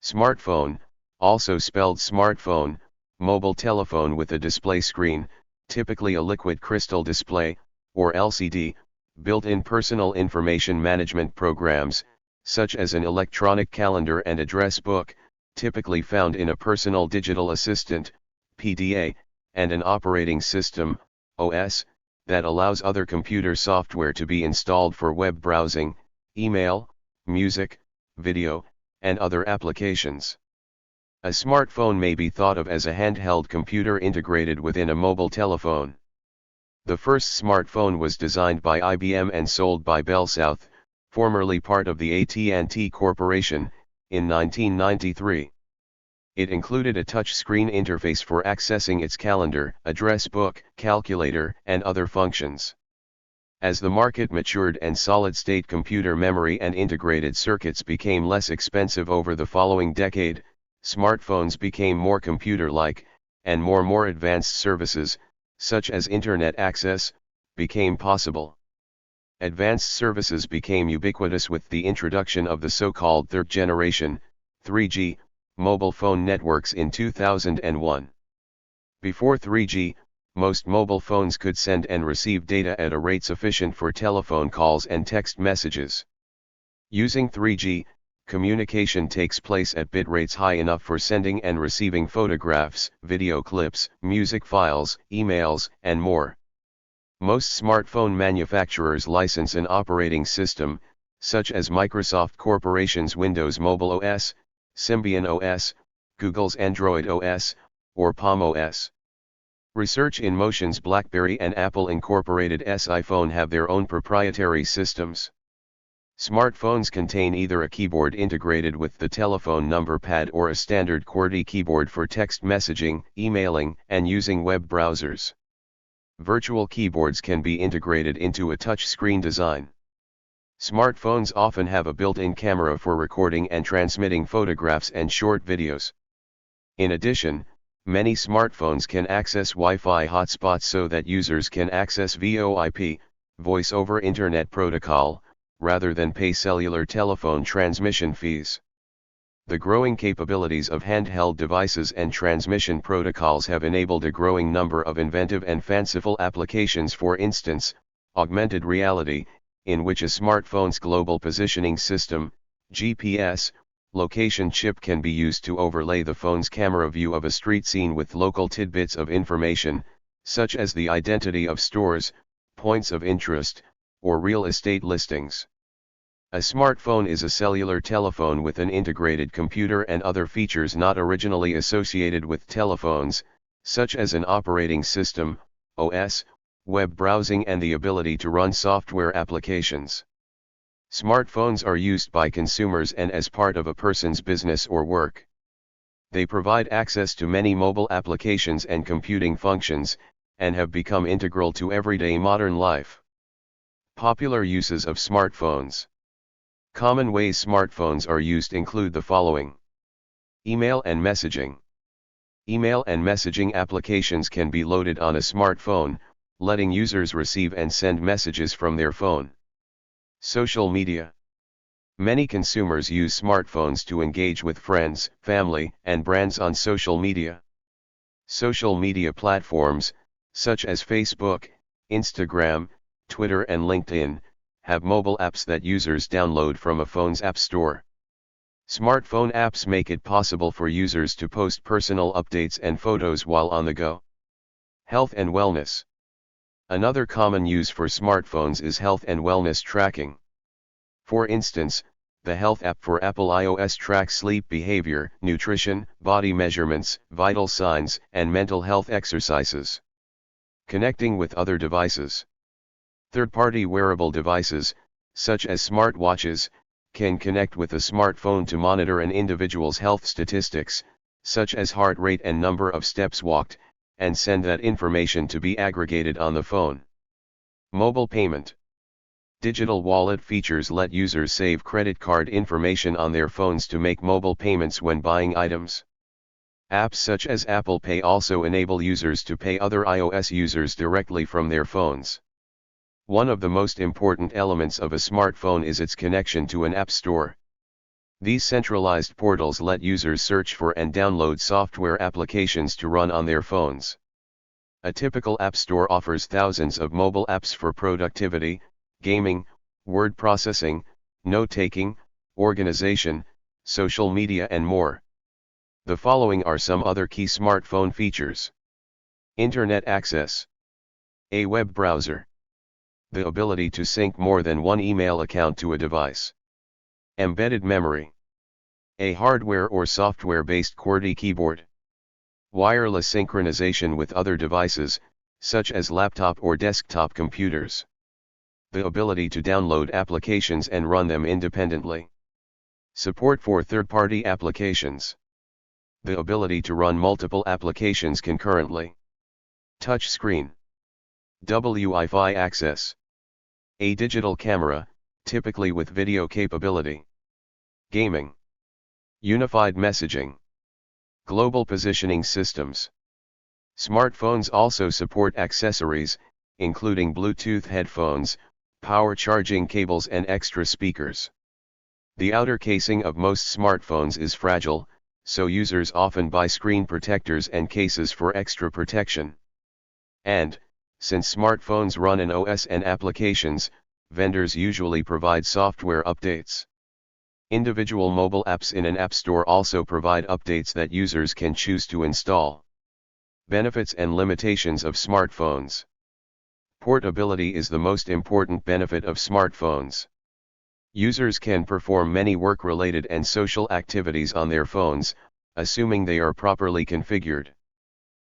Smartphone, also spelled smartphone, mobile telephone with a display screen, typically a liquid crystal display, or LCD, built-in personal information management programs, such as an electronic calendar and address book, typically found in a personal digital assistant, PDA, and an operating system, OS, that allows other computer software to be installed for web browsing, email, music, video, and other applications. A smartphone may be thought of as a handheld computer integrated within a mobile telephone. The first smartphone was designed by IBM and sold by Bell South, formerly part of the AT&T Corporation, in 1993. It included a touch-screen interface for accessing its calendar, address book, calculator, and other functions. As the market matured and solid-state computer memory and integrated circuits became less expensive over the following decade, smartphones became more computer-like, and more advanced services, such as internet access, became possible. Advanced services became ubiquitous with the introduction of the so-called third generation, 3G, mobile phone networks in 2001. Before 3G, most mobile phones could send and receive data at a rate sufficient for telephone calls and text messages. Using 3G, communication takes place at bit rates high enough for sending and receiving photographs, video clips, music files, emails, and more. Most smartphone manufacturers license an operating system, such as Microsoft Corporation's Windows Mobile OS, Symbian OS, Google's Android OS, or Palm OS. Research in Motion's BlackBerry and Apple Incorporated's iPhone have their own proprietary systems. Smartphones contain either a keyboard integrated with the telephone number pad or a standard QWERTY keyboard for text messaging, emailing, and using web browsers. Virtual keyboards can be integrated into a touchscreen design. Smartphones often have a built-in camera for recording and transmitting photographs and short videos. In addition, many smartphones can access Wi-Fi hotspots so that users can access VoIP, Voice over Internet Protocol, rather than pay cellular telephone transmission fees. The growing capabilities of handheld devices and transmission protocols have enabled a growing number of inventive and fanciful applications. For instance, augmented reality, in which a smartphone's global positioning system, GPS, location chip can be used to overlay the phone's camera view of a street scene with local tidbits of information, such as the identity of stores, points of interest, or real estate listings. A smartphone is a cellular telephone with an integrated computer and other features not originally associated with telephones, such as an operating system, OS, web browsing, and the ability to run software applications. Smartphones are used by consumers and as part of a person's business or work. They provide access to many mobile applications and computing functions, and have become integral to everyday modern life. Popular uses of smartphones. Common ways smartphones are used include the following. Email and messaging. Email and messaging applications can be loaded on a smartphone, letting users receive and send messages from their phone. Social media. Many consumers use smartphones to engage with friends, family, and brands on social media. Social media platforms, such as Facebook, Instagram, Twitter, and LinkedIn, have mobile apps that users download from a phone's app store. Smartphone apps make it possible for users to post personal updates and photos while on the go. Health and wellness. Another common use for smartphones is health and wellness tracking. For instance, the Health app for Apple iOS tracks sleep behavior, nutrition, body measurements, vital signs, and mental health exercises. Connecting with other devices. Third-party wearable devices, such as smartwatches, can connect with a smartphone to monitor an individual's health statistics, such as heart rate and number of steps walked, and send that information to be aggregated on the phone. Mobile payment. Digital wallet features let users save credit card information on their phones to make mobile payments when buying items. Apps such as Apple Pay also enable users to pay other iOS users directly from their phones. One of the most important elements of a smartphone is its connection to an app store. These centralized portals let users search for and download software applications to run on their phones. A typical app store offers thousands of mobile apps for productivity, gaming, word processing, note-taking, organization, social media and more. The following are some other key smartphone features. Internet access. A web browser. The ability to sync more than one email account to a device. Embedded memory. A hardware or software-based QWERTY keyboard. Wireless synchronization with other devices, such as laptop or desktop computers. The ability to download applications and run them independently. Support for third-party applications. The ability to run multiple applications concurrently. Touch screen. Wi-Fi access. A digital camera, typically with video capability. Gaming. Unified messaging. Global positioning systems. Smartphones also support accessories, including Bluetooth headphones, power charging cables and extra speakers. The outer casing of most smartphones is fragile, so users often buy screen protectors and cases for extra protection. And, since smartphones run on OS and applications, vendors usually provide software updates. Individual mobile apps in an app store also provide updates that users can choose to install. Benefits and limitations of smartphones. Portability is the most important benefit of smartphones. Users can perform many work-related and social activities on their phones, assuming they are properly configured.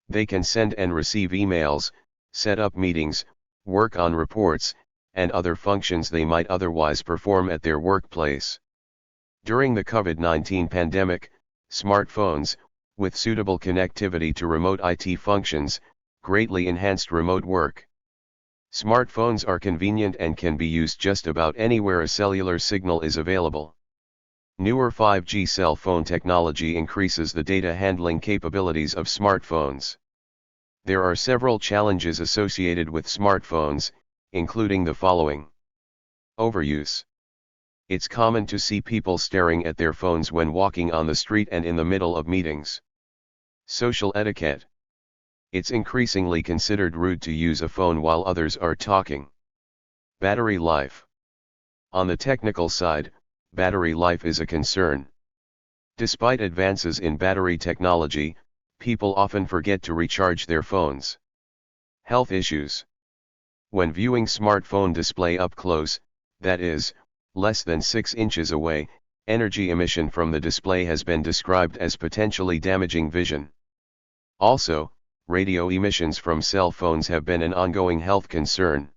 They can send and receive emails, set up meetings, work on reports, and other functions they might otherwise perform at their workplace. During the COVID-19 pandemic, smartphones, with suitable connectivity to remote IT functions, greatly enhanced remote work. Smartphones are convenient and can be used just about anywhere a cellular signal is available. Newer 5G cell phone technology increases the data handling capabilities of smartphones. There are several challenges associated with smartphones, including the following. Overuse. It's common to see people staring at their phones when walking on the street and in the middle of meetings. Social etiquette. It's increasingly considered rude to use a phone while others are talking. Battery life. On the technical side, battery life is a concern. Despite advances in battery technology, people often forget to recharge their phones. Health issues. When viewing smartphone display up close, that is, less than 6 inches away, energy emission from the display has been described as potentially damaging vision. Also, radio emissions from cell phones have been an ongoing health concern.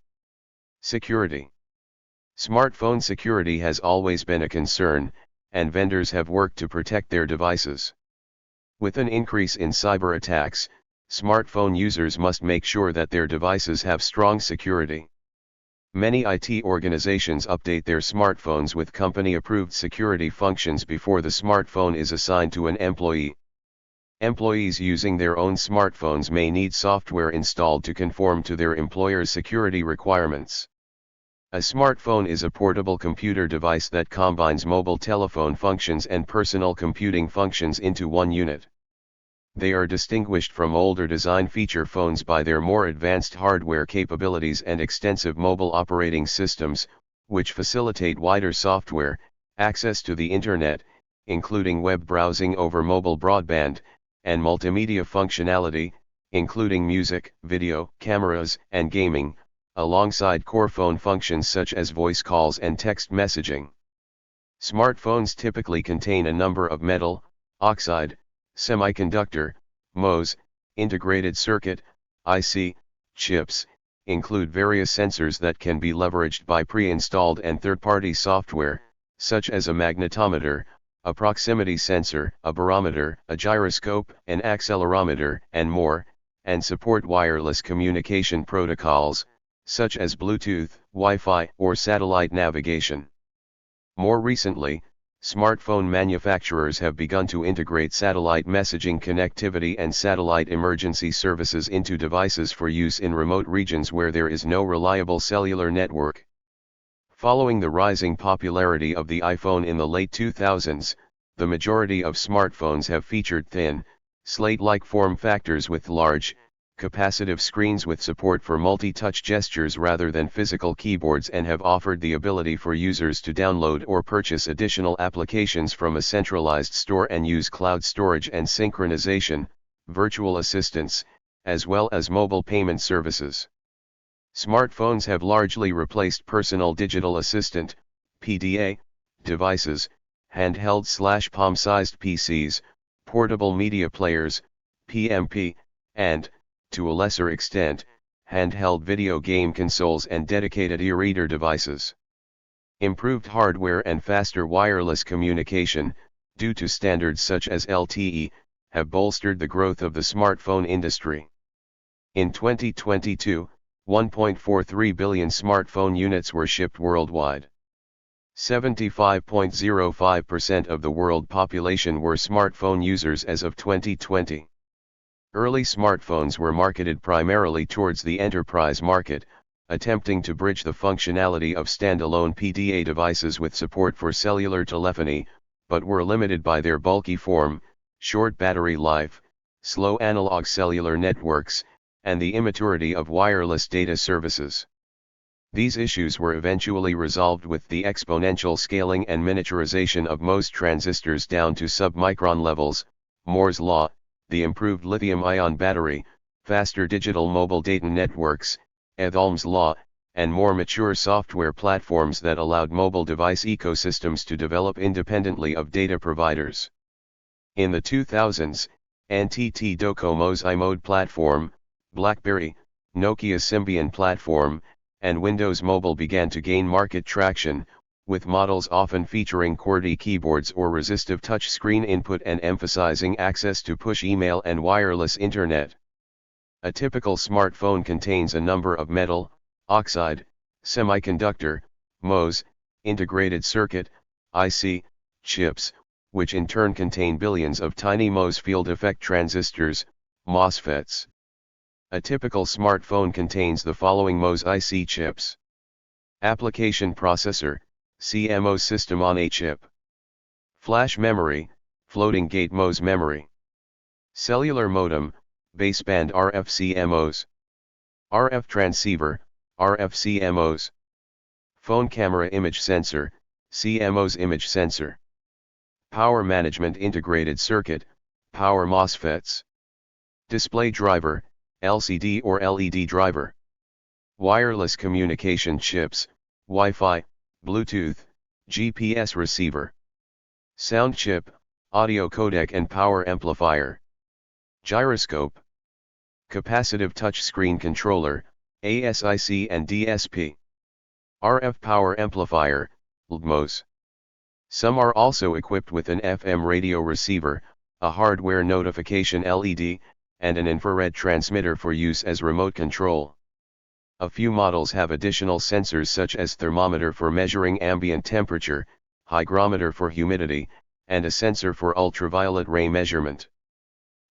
Security. Smartphone security has always been a concern, and vendors have worked to protect their devices. With an increase in cyber attacks, smartphone users must make sure that their devices have strong security. Many IT organizations update their smartphones with company-approved security functions before the smartphone is assigned to an employee. Employees using their own smartphones may need software installed to conform to their employer's security requirements. A smartphone is a portable computer device that combines mobile telephone functions and personal computing functions into one unit. They are distinguished from older design feature phones by their more advanced hardware capabilities and extensive mobile operating systems, which facilitate wider software, access to the Internet, including web browsing over mobile broadband, and multimedia functionality, including music, video, cameras, and gaming, alongside core phone functions such as voice calls and text messaging. Smartphones typically contain a number of metal, oxide, semiconductor, MOS, integrated circuit, IC, chips, include various sensors that can be leveraged by pre-installed and third-party software, such as a magnetometer, a proximity sensor, a barometer, a gyroscope, an accelerometer, and more, and support wireless communication protocols, such as Bluetooth, Wi-Fi, or satellite navigation. More recently, smartphone manufacturers have begun to integrate satellite messaging connectivity and satellite emergency services into devices for use in remote regions where there is no reliable cellular network. Following the rising popularity of the iPhone in the late 2000s, the majority of smartphones have featured thin, slate-like form factors with large, capacitive screens with support for multi-touch gestures rather than physical keyboards, and have offered the ability for users to download or purchase additional applications from a centralized store and use cloud storage and synchronization, virtual assistants, as well as mobile payment services. Smartphones have largely replaced personal digital assistant (PDA) devices, handheld/palm-sized PCs, portable media players (PMP), and, to a lesser extent, handheld video game consoles and dedicated e-reader devices. Improved hardware and faster wireless communication, due to standards such as LTE, have bolstered the growth of the smartphone industry. In 2022, 1.43 billion smartphone units were shipped worldwide. 75.05% of the world population were smartphone users as of 2020. Early smartphones were marketed primarily towards the enterprise market, attempting to bridge the functionality of standalone PDA devices with support for cellular telephony, but were limited by their bulky form, short battery life, slow analog cellular networks, and the immaturity of wireless data services. These issues were eventually resolved with the exponential scaling and miniaturization of most transistors down to sub-micron levels, Moore's law, the improved lithium-ion battery, faster digital mobile data networks, Edholm's law, and more mature software platforms that allowed mobile device ecosystems to develop independently of data providers. In the 2000s, NTT Docomo's iMode platform, BlackBerry, Nokia's Symbian platform, and Windows Mobile began to gain market traction, with models often featuring QWERTY keyboards or resistive touchscreen input and emphasizing access to push email and wireless internet. A typical smartphone contains a number of metal, oxide, semiconductor, MOS, integrated circuit, IC, chips, which in turn contain billions of tiny MOS field effect transistors, MOSFETs. A typical smartphone contains the following MOS IC chips: application processor, CMOS system on a chip; flash memory, floating gate MOS memory; cellular modem, baseband RF CMOS; RF transceiver, RF CMOS; phone camera image sensor, CMOS image sensor; power management integrated circuit, power MOSFETs; display driver, LCD or LED driver; wireless communication chips, Wi-Fi, Bluetooth, GPS receiver; sound chip, audio codec and power amplifier; gyroscope; capacitive touchscreen controller, ASIC and DSP; RF power amplifier, LDMOS. Some are also equipped with an FM radio receiver, a hardware notification LED, and an infrared transmitter for use as remote control. A few models have additional sensors such as thermometer for measuring ambient temperature, hygrometer for humidity, and a sensor for ultraviolet ray measurement.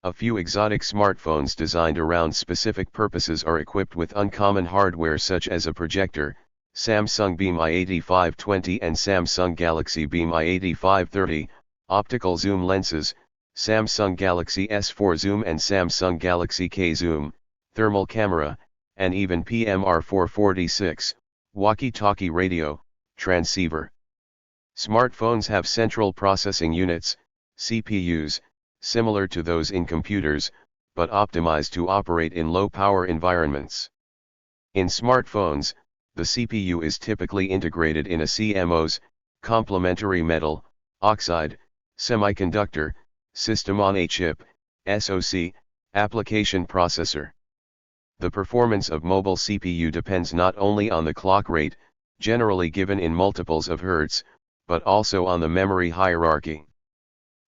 A few exotic smartphones designed around specific purposes are equipped with uncommon hardware such as a projector, Samsung Beam i8520 and Samsung Galaxy Beam i8530, optical zoom lenses, Samsung Galaxy S4 Zoom and Samsung Galaxy K Zoom, thermal camera, and even PMR446, walkie-talkie radio, transceiver. Smartphones have central processing units, CPUs, similar to those in computers, but optimized to operate in low-power environments. In smartphones, the CPU is typically integrated in a CMOS, complementary metal, oxide, semiconductor, system on a chip, SoC, application processor. The performance of mobile CPU depends not only on the clock rate, generally given in multiples of hertz, but also on the memory hierarchy.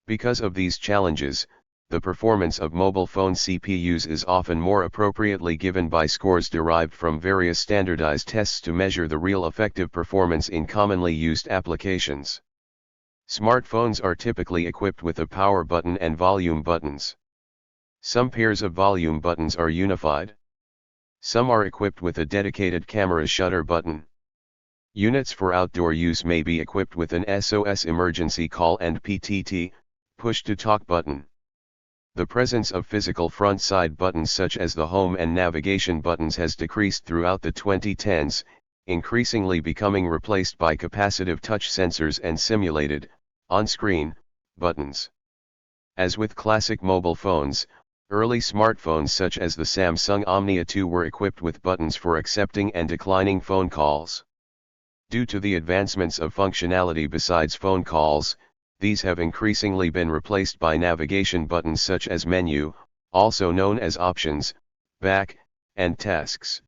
Because of these challenges, the performance of mobile phone CPUs is often more appropriately given by scores derived from various standardized tests to measure the real effective performance in commonly used applications. Smartphones are typically equipped with a power button and volume buttons. Some pairs of volume buttons are unified. Some are equipped with a dedicated camera shutter button. Units for outdoor use may be equipped with an SOS emergency call and PTT, push-to-talk button. The presence of physical front-side buttons such as the home and navigation buttons has decreased throughout the 2010s, increasingly becoming replaced by capacitive touch sensors and simulated, on-screen, buttons. As with classic mobile phones, early smartphones such as the Samsung Omnia 2 were equipped with buttons for accepting and declining phone calls. Due to the advancements of functionality besides phone calls, these have increasingly been replaced by navigation buttons such as menu, also known as options, back, and tasks.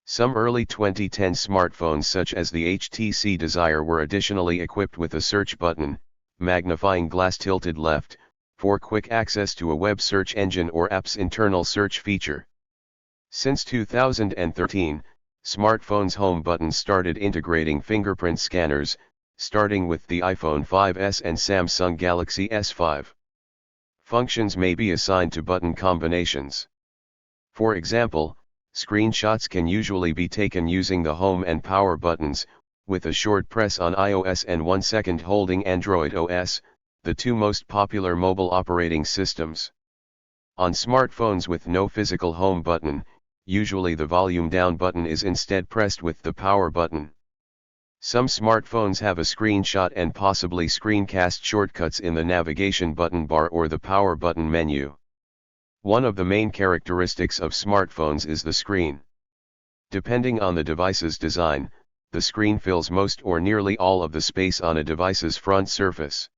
Some early 2010 smartphones such as the HTC Desire were additionally equipped with a search button, magnifying glass tilted left, for quick access to a web search engine or app's internal search feature. Since 2013, smartphones' home buttons started integrating fingerprint scanners, starting with the iPhone 5S and Samsung Galaxy S5. Functions may be assigned to button combinations. For example, screenshots can usually be taken using the home and power buttons, with a short press on iOS and 1 second holding Android OS, the two most popular mobile operating systems. On smartphones with no physical home button, usually the volume down button is instead pressed with the power button. Some smartphones have a screenshot and possibly screencast shortcuts in the navigation button bar or the power button menu. One of the main characteristics of smartphones is the screen. Depending on the device's design, the screen fills most or nearly all of the space on a device's front surface.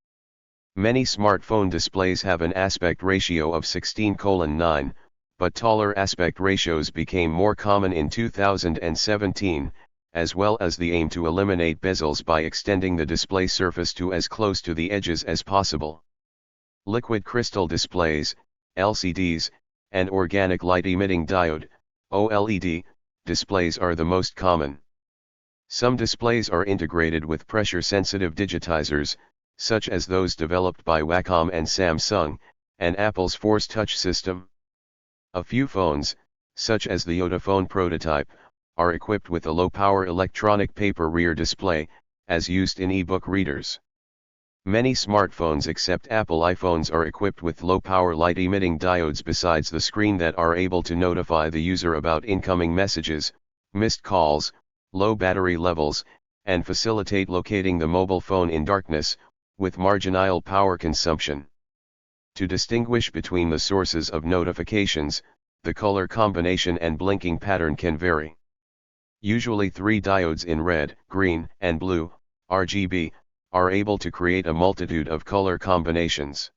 Many smartphone displays have an aspect ratio of 16:9, but taller aspect ratios became more common in 2017, as well as the aim to eliminate bezels by extending the display surface to as close to the edges as possible. Liquid crystal displays, LCDs, and organic light-emitting diode, OLED, displays are the most common. Some displays are integrated with pressure-sensitive digitizers, such as those developed by Wacom and Samsung, and Apple's Force Touch system. A few phones, such as the Yotta phone prototype, are equipped with a low-power electronic paper rear display, as used in e-book readers. Many smartphones except Apple iPhones are equipped with low-power light-emitting diodes besides the screen that are able to notify the user about incoming messages, missed calls, low battery levels, and facilitate locating the mobile phone in darkness, with marginal power consumption. To distinguish between the sources of notifications, the color combination and blinking pattern can vary. Usually 3 diodes in red, green, and blue, RGB, are able to create a multitude of color combinations.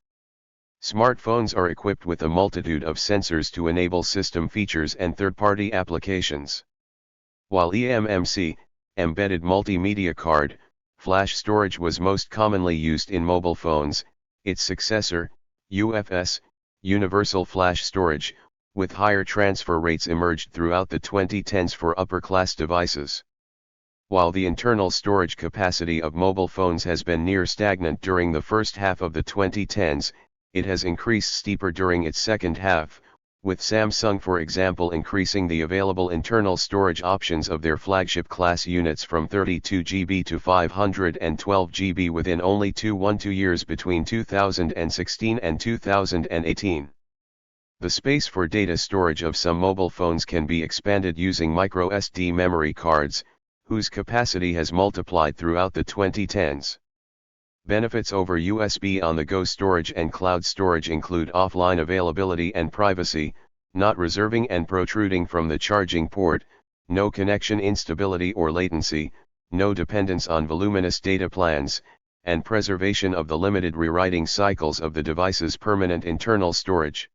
Smartphones are equipped with a multitude of sensors to enable system features and third-party applications. While eMMC, embedded multimedia card, flash storage was most commonly used in mobile phones, its successor, UFS, universal flash storage, with higher transfer rates emerged throughout the 2010s for upper-class devices. While the internal storage capacity of mobile phones has been near stagnant during the first half of the 2010s, it has increased steeper during its second half, with Samsung for example increasing the available internal storage options of their flagship class units from 32 GB to 512 GB within only 2 years between 2016 and 2018. The space for data storage of some mobile phones can be expanded using microSD memory cards, whose capacity has multiplied throughout the 2010s. Benefits over USB on-the-go storage and cloud storage include offline availability and privacy, not reserving and protruding from the charging port, no connection instability or latency, no dependence on voluminous data plans, and preservation of the limited rewriting cycles of the device's permanent internal storage.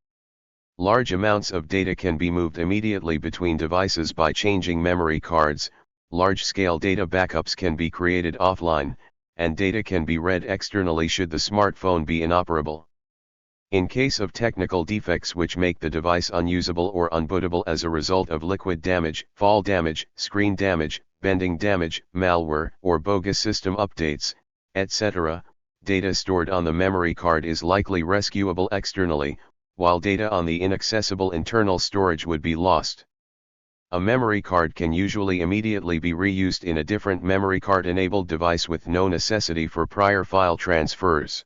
Large amounts of data can be moved immediately between devices by changing memory cards, large-scale data backups can be created offline, and data can be read externally should the smartphone be inoperable. In case of technical defects which make the device unusable or unbootable as a result of liquid damage, fall damage, screen damage, bending damage, malware, or bogus system updates, etc., data stored on the memory card is likely rescuable externally, while data on the inaccessible internal storage would be lost. A memory card can usually immediately be reused in a different memory card-enabled device with no necessity for prior file transfers.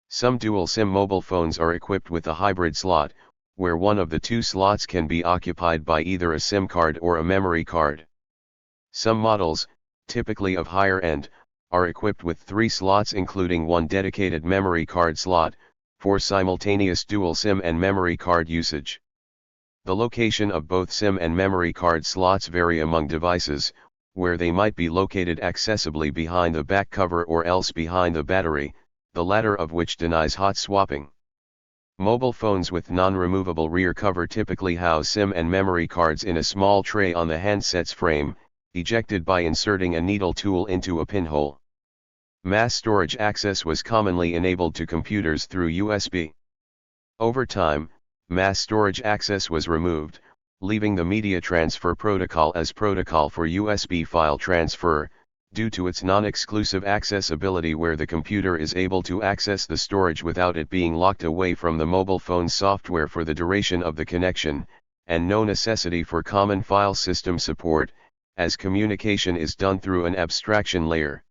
Some dual SIM mobile phones are equipped with a hybrid slot, where one of the two slots can be occupied by either a SIM card or a memory card. Some models, typically of higher end, are equipped with 3 slots including one dedicated memory card slot, for simultaneous dual SIM and memory card usage. The location of both SIM and memory card slots vary among devices, where they might be located accessibly behind the back cover or else behind the battery, the latter of which denies hot swapping. Mobile phones with non-removable rear cover typically house SIM and memory cards in a small tray on the handset's frame, ejected by inserting a needle tool into a pinhole. Mass storage access was commonly enabled to computers through USB. Over time, mass storage access was removed, leaving the media transfer protocol as protocol for USB file transfer, due to its non-exclusive accessibility where the computer is able to access the storage without it being locked away from the mobile phone's software for the duration of the connection, and no necessity for common file system support, as communication is done through an abstraction layer.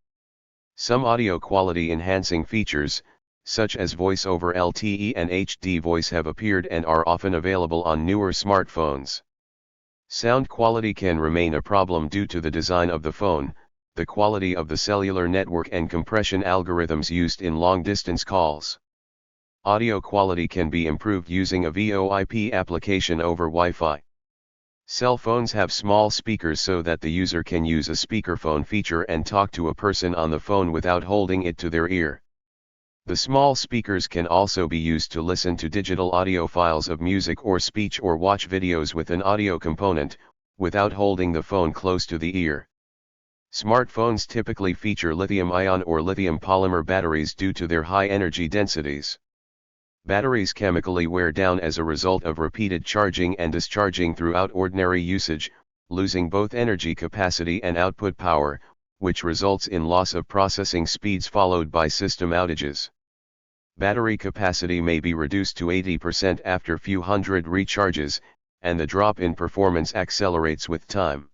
Some audio quality enhancing features, such as voice over LTE and HD voice, have appeared and are often available on newer smartphones. Sound quality can remain a problem due to the design of the phone, the quality of the cellular network and compression algorithms used in long-distance calls. Audio quality can be improved using a VoIP application over Wi-Fi. Cell phones have small speakers so that the user can use a speakerphone feature and talk to a person on the phone without holding it to their ear. The small speakers can also be used to listen to digital audio files of music or speech or watch videos with an audio component, without holding the phone close to the ear. Smartphones typically feature lithium-ion or lithium polymer batteries due to their high energy densities. Batteries chemically wear down as a result of repeated charging and discharging throughout ordinary usage, losing both energy capacity and output power, which results in loss of processing speeds followed by system outages. Battery capacity may be reduced to 80% after few hundred recharges, and the drop in performance accelerates with time.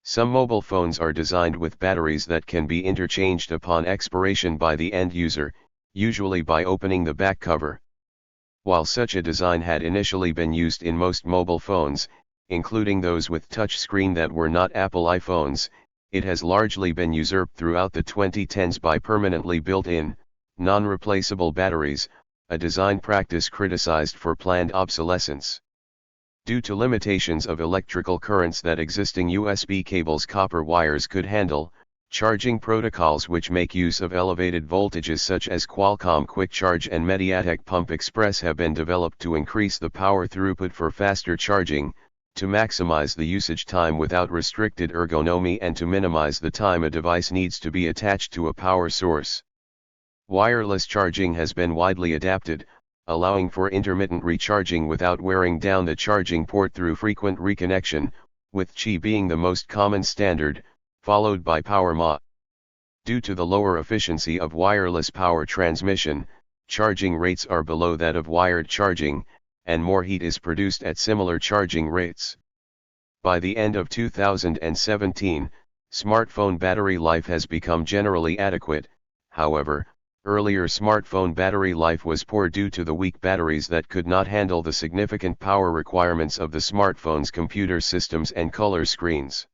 Some mobile phones are designed with batteries that can be interchanged upon expiration by the end user, usually by opening the back cover. While such a design had initially been used in most mobile phones, including those with touch screen that were not Apple iPhones, it has largely been usurped throughout the 2010s by permanently built-in, non-replaceable batteries, a design practice criticized for planned obsolescence. Due to limitations of electrical currents that existing USB cables copper wires could handle, charging protocols which make use of elevated voltages such as Qualcomm Quick Charge and MediaTek Pump Express have been developed to increase the power throughput for faster charging, to maximize the usage time without restricted ergonomy and to minimize the time a device needs to be attached to a power source. Wireless charging has been widely adapted, allowing for intermittent recharging without wearing down the charging port through frequent reconnection, with Qi being the most common standard, followed by Power Ma. Due to the lower efficiency of wireless power transmission, charging rates are below that of wired charging, and more heat is produced at similar charging rates. By the end of 2017, smartphone battery life has become generally adequate. However, earlier smartphone battery life was poor due to the weak batteries that could not handle the significant power requirements of the smartphone's computer systems and color screens.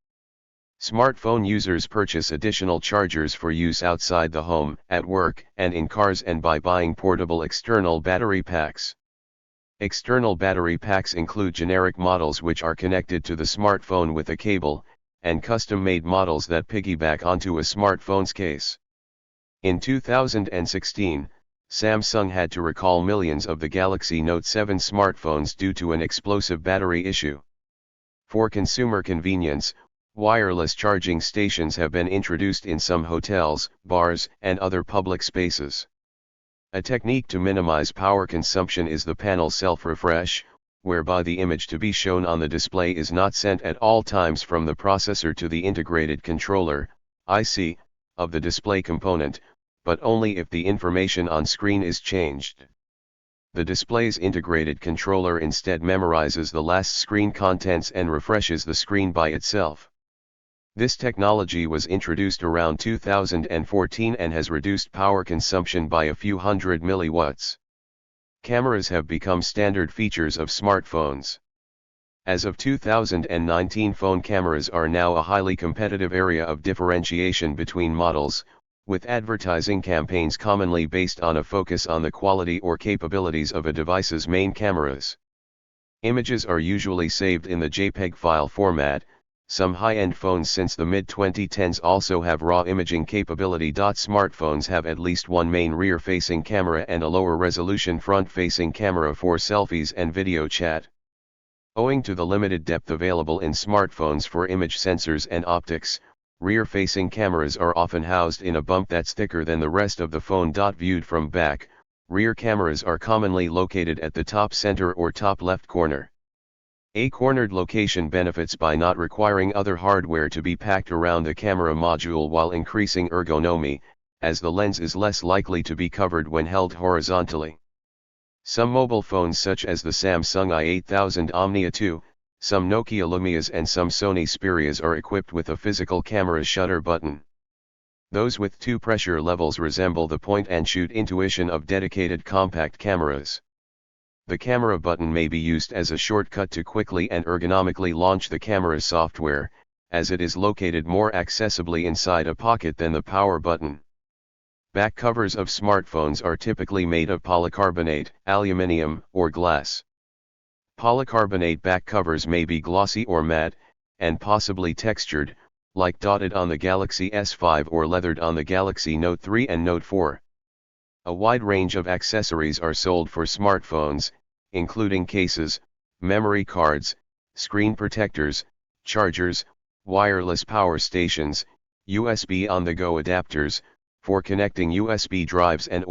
Smartphone users purchase additional chargers for use outside the home, at work, and in cars, and by buying portable external battery packs. External battery packs include generic models which are connected to the smartphone with a cable, and custom-made models that piggyback onto a smartphone's case. In 2016, Samsung had to recall millions of the Galaxy Note 7 smartphones due to an explosive battery issue. For consumer convenience, wireless charging stations have been introduced in some hotels, bars, and other public spaces. A technique to minimize power consumption is the panel self-refresh, whereby the image to be shown on the display is not sent at all times from the processor to the integrated controller, IC, of the display component, but only if the information on screen is changed. The display's integrated controller instead memorizes the last screen contents and refreshes the screen by itself. This technology was introduced around 2014 and has reduced power consumption by a few hundred milliwatts. Cameras have become standard features of smartphones. As of 2019, phone cameras are now a highly competitive area of differentiation between models, with advertising campaigns commonly based on a focus on the quality or capabilities of a device's main cameras. Images are usually saved in the JPEG file format. Some high-end phones since the mid-2010s also have RAW imaging capability. Smartphones have at least one main rear-facing camera and a lower-resolution front-facing camera for selfies and video chat. Owing to the limited depth available in smartphones for image sensors and optics, rear-facing cameras are often housed in a bump that's thicker than the rest of the phone. Viewed from back, rear cameras are commonly located at the top center or top left corner. A cornered location benefits by not requiring other hardware to be packed around the camera module while increasing ergonomy, as the lens is less likely to be covered when held horizontally. Some mobile phones such as the Samsung i8000 Omnia 2, some Nokia Lumias and some Sony Xperias are equipped with a physical camera shutter button. Those with two pressure levels resemble the point-and-shoot intuition of dedicated compact cameras. The camera button may be used as a shortcut to quickly and ergonomically launch the camera's software, as it is located more accessibly inside a pocket than the power button. Back covers of smartphones are typically made of polycarbonate, aluminum, or glass. Polycarbonate back covers may be glossy or matte, and possibly textured, like dotted on the Galaxy S5 or leathered on the Galaxy Note 3 and Note 4. A wide range of accessories are sold for smartphones, including cases, memory cards, screen protectors, chargers, wireless power stations, USB on-the-go adapters, for connecting USB drives and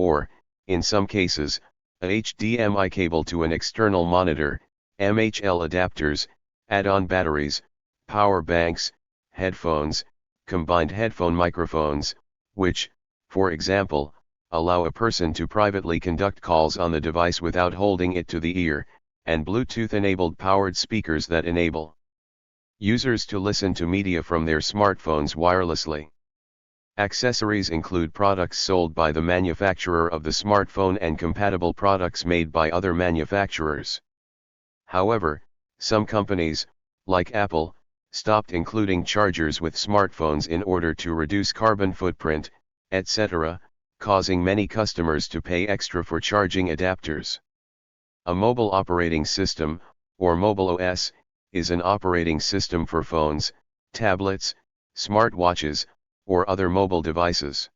in some cases, a HDMI cable to an external monitor, MHL adapters, add-on batteries, power banks, headphones, combined headphone microphones, which, for example, allow a person to privately conduct calls on the device without holding it to the ear, and Bluetooth-enabled powered speakers that enable users to listen to media from their smartphones wirelessly. Accessories include products sold by the manufacturer of the smartphone and compatible products made by other manufacturers. However, some companies, like Apple, stopped including chargers with smartphones in order to reduce carbon footprint, etc., causing many customers to pay extra for charging adapters. A mobile operating system, or mobile OS, is an operating system for phones, tablets, smartwatches, or other mobile devices.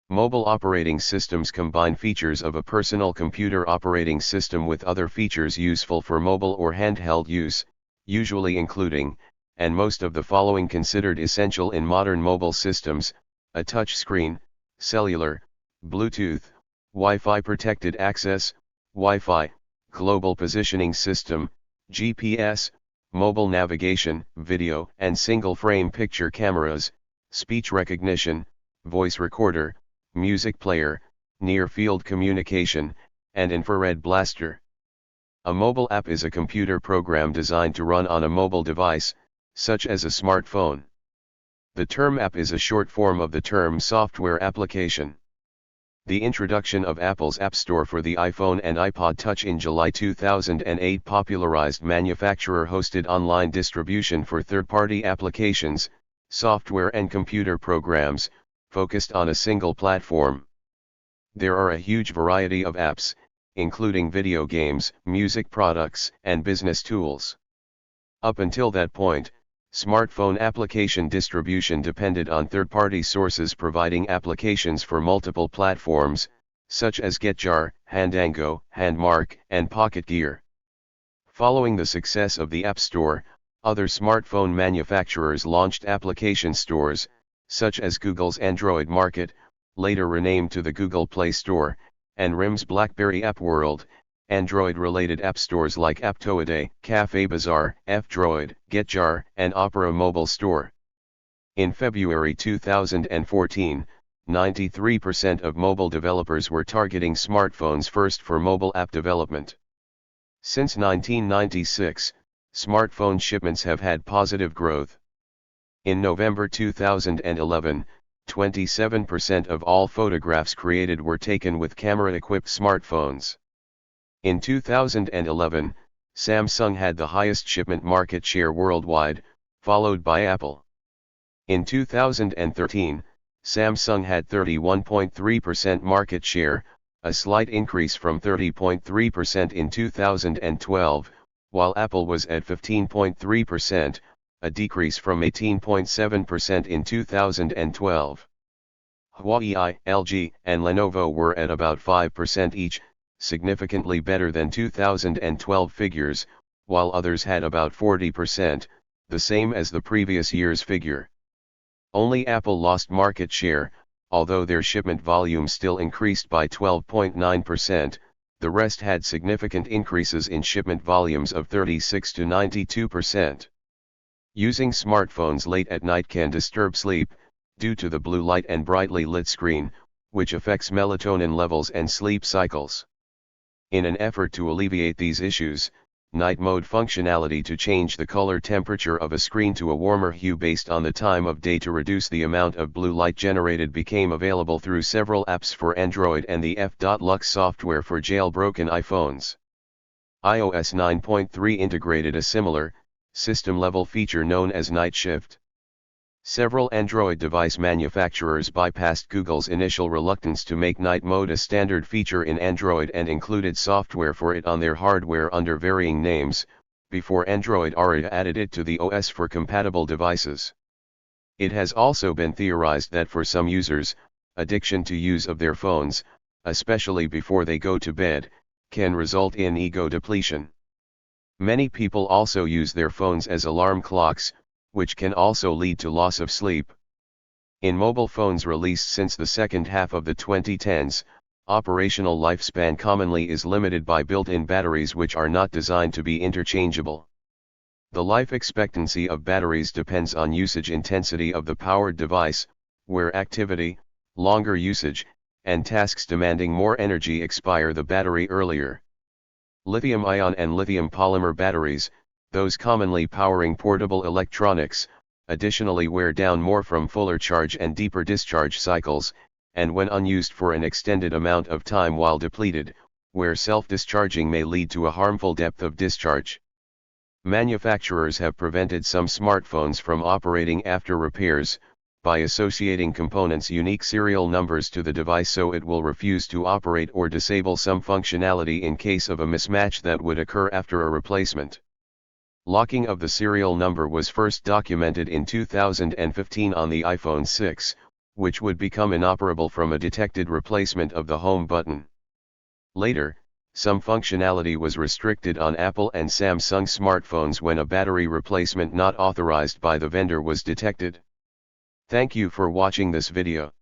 Mobile operating systems combine features of a personal computer operating system with other features useful for mobile or handheld use, usually including, and most of the following considered essential in modern mobile systems: a touch screen, cellular, Bluetooth, Wi-Fi protected access, Wi-Fi, global positioning system, GPS, mobile navigation, video and single-frame picture cameras, speech recognition, voice recorder, music player, near-field communication, and infrared blaster. A mobile app is a computer program designed to run on a mobile device, such as a smartphone. The term app is a short form of the term software application. The introduction of Apple's App Store for the iPhone and iPod Touch in July 2008 popularized manufacturer-hosted online distribution for third-party applications, software and computer programs, focused on a single platform. There are a huge variety of apps, including video games, music products, and business tools. Up until that point, smartphone application distribution depended on third-party sources providing applications for multiple platforms, such as GetJar, Handango, Handmark, and Pocket Gear. Following the success of the App Store, other smartphone manufacturers launched application stores, such as Google's Android Market, later renamed to the Google Play Store, and RIM's BlackBerry App World. Android-related app stores like Aptoide, Cafe Bazaar, F-Droid, GetJar, and Opera Mobile Store. In February 2014, 93% of mobile developers were targeting smartphones first for mobile app development. Since 1996, smartphone shipments have had positive growth. In November 2011, 27% of all photographs created were taken with camera-equipped smartphones. In 2011, Samsung had the highest shipment market share worldwide, followed by Apple. In 2013, Samsung had 31.3% market share, a slight increase from 30.3% in 2012, while Apple was at 15.3%, a decrease from 18.7% in 2012. Huawei, LG, and Lenovo were at about 5% each, significantly better than 2012 figures, while others had about 40%, the same as the previous year's figure. Only Apple lost market share, although their shipment volume still increased by 12.9%, the rest had significant increases in shipment volumes of 36 to 92%. Using smartphones late at night can disturb sleep, due to the blue light and brightly lit screen, which affects melatonin levels and sleep cycles. In an effort to alleviate these issues, night mode functionality to change the color temperature of a screen to a warmer hue based on the time of day to reduce the amount of blue light generated became available through several apps for Android and the F.Lux software for jailbroken iPhones. iOS 9.3 integrated a similar, system-level feature known as Night Shift. Several Android device manufacturers bypassed Google's initial reluctance to make night mode a standard feature in Android and included software for it on their hardware under varying names, before Android Auto added it to the OS for compatible devices. It has also been theorized that for some users, addiction to use of their phones, especially before they go to bed, can result in ego depletion. Many people also use their phones as alarm clocks, which can also lead to loss of sleep. In mobile phones released since the second half of the 2010s, operational lifespan commonly is limited by built-in batteries which are not designed to be interchangeable. The life expectancy of batteries depends on usage intensity of the powered device, where activity, longer usage, and tasks demanding more energy expire the battery earlier. Lithium-ion and lithium polymer batteries, those commonly powering portable electronics, additionally wear down more from fuller charge and deeper discharge cycles, and when unused for an extended amount of time while depleted, where self-discharging may lead to a harmful depth of discharge. Manufacturers have prevented some smartphones from operating after repairs, by associating components' unique serial numbers to the device so it will refuse to operate or disable some functionality in case of a mismatch that would occur after a replacement. Locking of the serial number was first documented in 2015 on the iPhone 6, which would become inoperable from a detected replacement of the home button. Later, some functionality was restricted on Apple and Samsung smartphones when a battery replacement not authorized by the vendor was detected. Thank you for watching this video.